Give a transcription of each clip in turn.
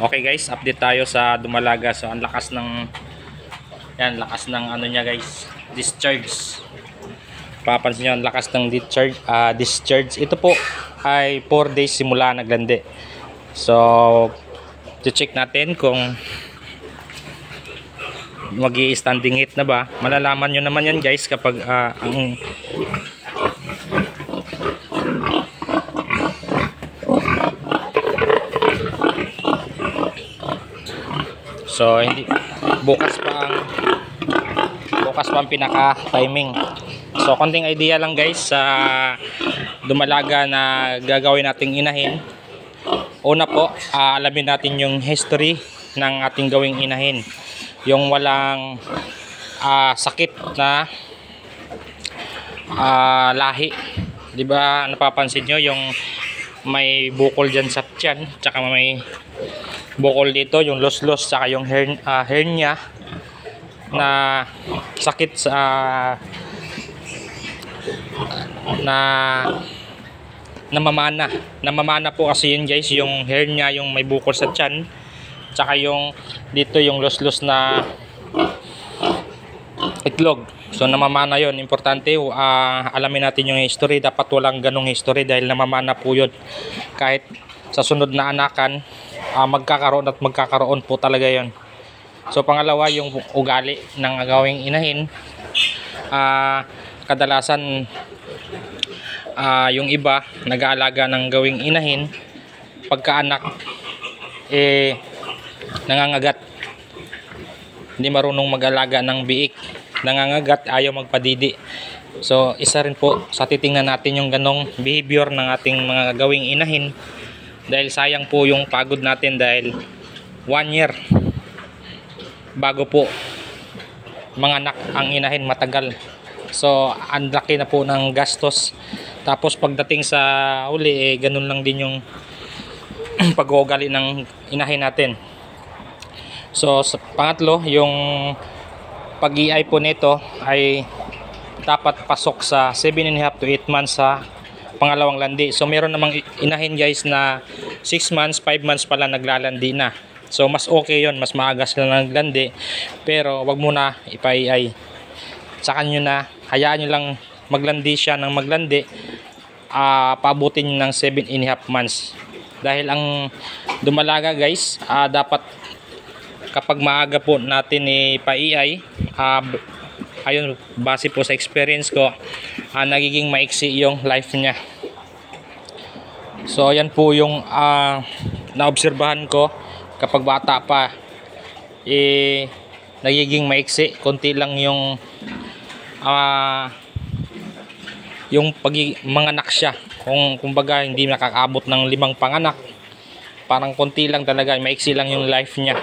Okay guys, update tayo sa Dumalaga. So ang lakas ng lakas ng ano niya guys, discharge. Papansin niyo ang lakas ng discharge. Ito po ay 4 days simula naglandi. So check natin kung magi-standing heat na ba. Malalaman niyo naman yan guys kapag ang so hindi bukas pa ang pinaka timing. So konting idea lang guys sa Dumalaga na gagawin nating inahin. Una po, alamin natin yung history ng ating gawing inahin, yung walang sakit na lahi. Di ba napapansin nyo yung may bukol dyan sa tiyan, tsaka may bukol dito, yung los-los, saka yung hernia na sakit sa namamana po kasi yun guys, yung hernia, yung may bukol sa tiyan, tsaka yung dito yung los-los na itlog. So namamana yun. Importante alamin natin yung history. Dapat walang ganong history dahil namamana po yun. Kahit sa sunod na anakan, magkakaroon po talaga yun. So pangalawa, yung ugali ng gawing inahin. Kadalasan yung iba nag-aalaga ng gawing inahin, pagkaanak nangangagat, hindi marunong mag-alaga ng biik, nangangagat, ayaw magpadidi. So isa rin po sa titingnan natin yung ganong behavior ng ating mga gawing inahin, dahil sayang po yung pagod natin dahil 1 year bago po manganak ang inahin, matagal. So ang laki na po ng gastos, tapos pagdating sa uli ganun lang din yung pag-uugali ng inahin natin. So sa pangatlo, yung pag-iay po nito ay dapat pasok sa 7.5 to 8 months sa pangalawang landi. So meron namang inahin guys na 6 months, 5 months pala naglalandi na. So mas okay yon, mas maaga sila naglandi, pero wag muna ipa-iay. Saka nyo na, hayaan nyo lang maglandi siya ng maglandi, paabutin nyo ng 7.5 months. Dahil ang Dumalaga guys, dapat kapag maaga po natin ipa-iay, ayun, base po sa experience ko, nagiging maiksi yung life niya. So yan po yung naobserbahan ko. Kapag bata pa, nagiging maiksi, konti lang yung manganak siya. Kumbaga hindi nakakaabot ng 5 panganak, parang konti lang talaga, maiksi lang yung life niya.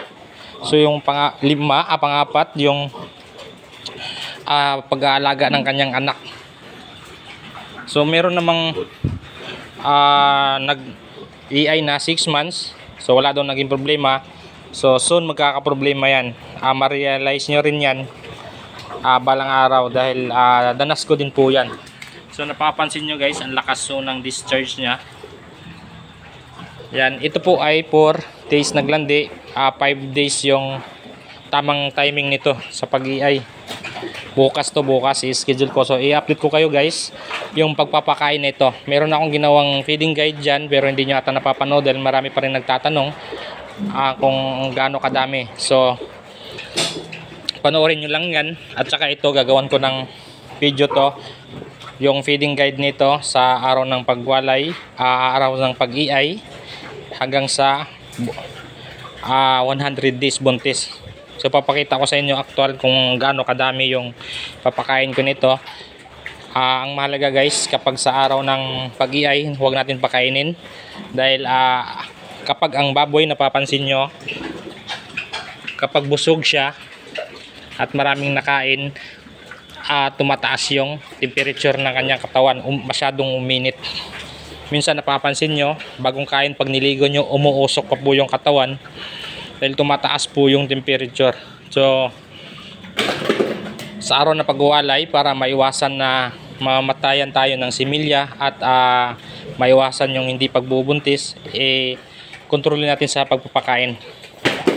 So yung pangapat, yung pag-aalaga ng kanyang anak. So meron namang nag-EI na 6 months, so wala daw naging problema. So soon magkakaproblema yan. Ma-realize nyo rin yan balang araw, dahil danas ko din po yan. So napapansin nyo guys, ang lakas so ng discharge nya. Yan, ito po ay 4 days naglandi, 5 days yung tamang timing nito sa pag-iay. Bukas i-schedule ko. So i-update ko kayo guys yung pagpapakain nito. Meron akong ginawang feeding guide dyan, pero hindi nyo ata napapanood dahil marami pa rin nagtatanong kung gaano kadami. So panoorin nyo lang yan. At saka ito, gagawan ko ng video to, yung feeding guide nito sa araw ng pagwalay, araw ng pag-iay, hanggang sa 100 days buntis. So papakita ko sa inyo actual kung gaano kadami yung papakain ko nito. Ang mahalaga guys, kapag sa araw ng pag-iay, huwag natin pakainin, dahil kapag ang baboy, napapansin nyo, kapag busog siya at maraming nakain, tumataas yung temperature ng kanyang katawan, masyadong uminit. Minsan napapansin nyo, bagong kain, pag niligo nyo, umuusok pa po yung katawan dahil tumataas po yung temperature. So sa araw na pagwalay, para maiwasan na mamatayan tayo ng similya at maiwasan yung hindi pagbubuntis, kontrolin natin sa pagpapakain.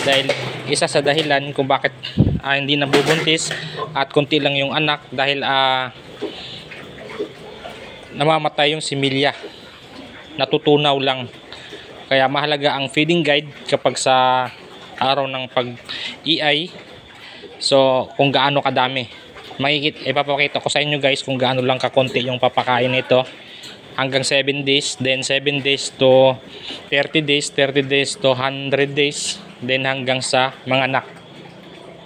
Dahil isa sa dahilan kung bakit hindi nabubuntis at konti lang yung anak dahil namamatay yung similya, natutunaw lang. Kaya mahalaga ang feeding guide kapag sa araw ng pag-iay. So kung gaano kadami, ipapakita ko sa inyo guys kung gaano lang kakonti yung papakain nito hanggang 7 days, then 7 days to 30 days, 30 days to 100 days, then hanggang sa mga anak.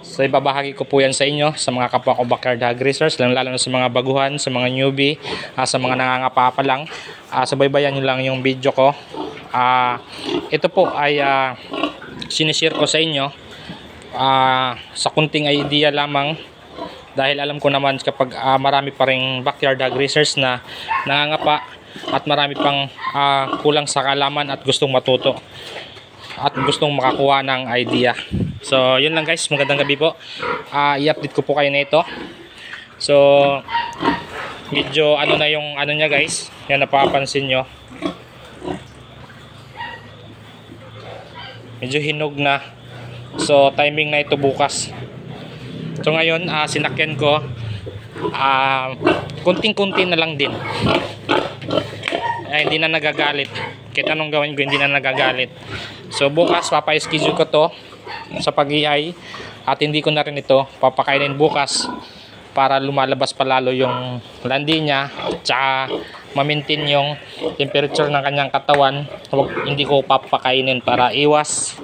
So ibabahagi ko po yan sa inyo, sa mga kapwa ko backyard hog raisers, lalo na sa mga baguhan, sa mga newbie, sa mga nangangapa pa lang. Subaybayan nyo lang yung video ko. Ito po ay sinishare ko sa inyo sa kunting idea lamang, dahil alam ko naman kapag marami pa ring backyard hog raisers na nangangapa at marami pang kulang sa kaalaman at gustong matuto at gustong makakuha ng idea. So yun lang guys, magandang gabi po. I-update ko po kayo na ito. So medyo na yung niya guys, yan napapansin nyo, medyo hinog na. So timing na ito bukas. So ngayon sinakyan ko, kunting-kunti na lang din. Hindi na nagagalit. Kahit anong gawin ko, hindi na nagagalit. So bukas papa-schedule ko to sa pag-iay, at hindi ko na rin ito papakainin bukas para lumalabas pa lalo yung landi niya, tsaka ma-maintain yung temperature ng kanyang katawan. Hindi ko papakainin para iwas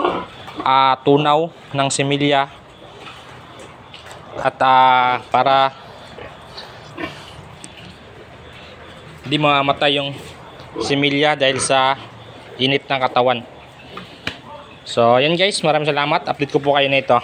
tunaw ng similya at para hindi mamamatay yung similya dahil sa init ng katawan. So yan guys, maraming salamat. Update ko po kayo na ito.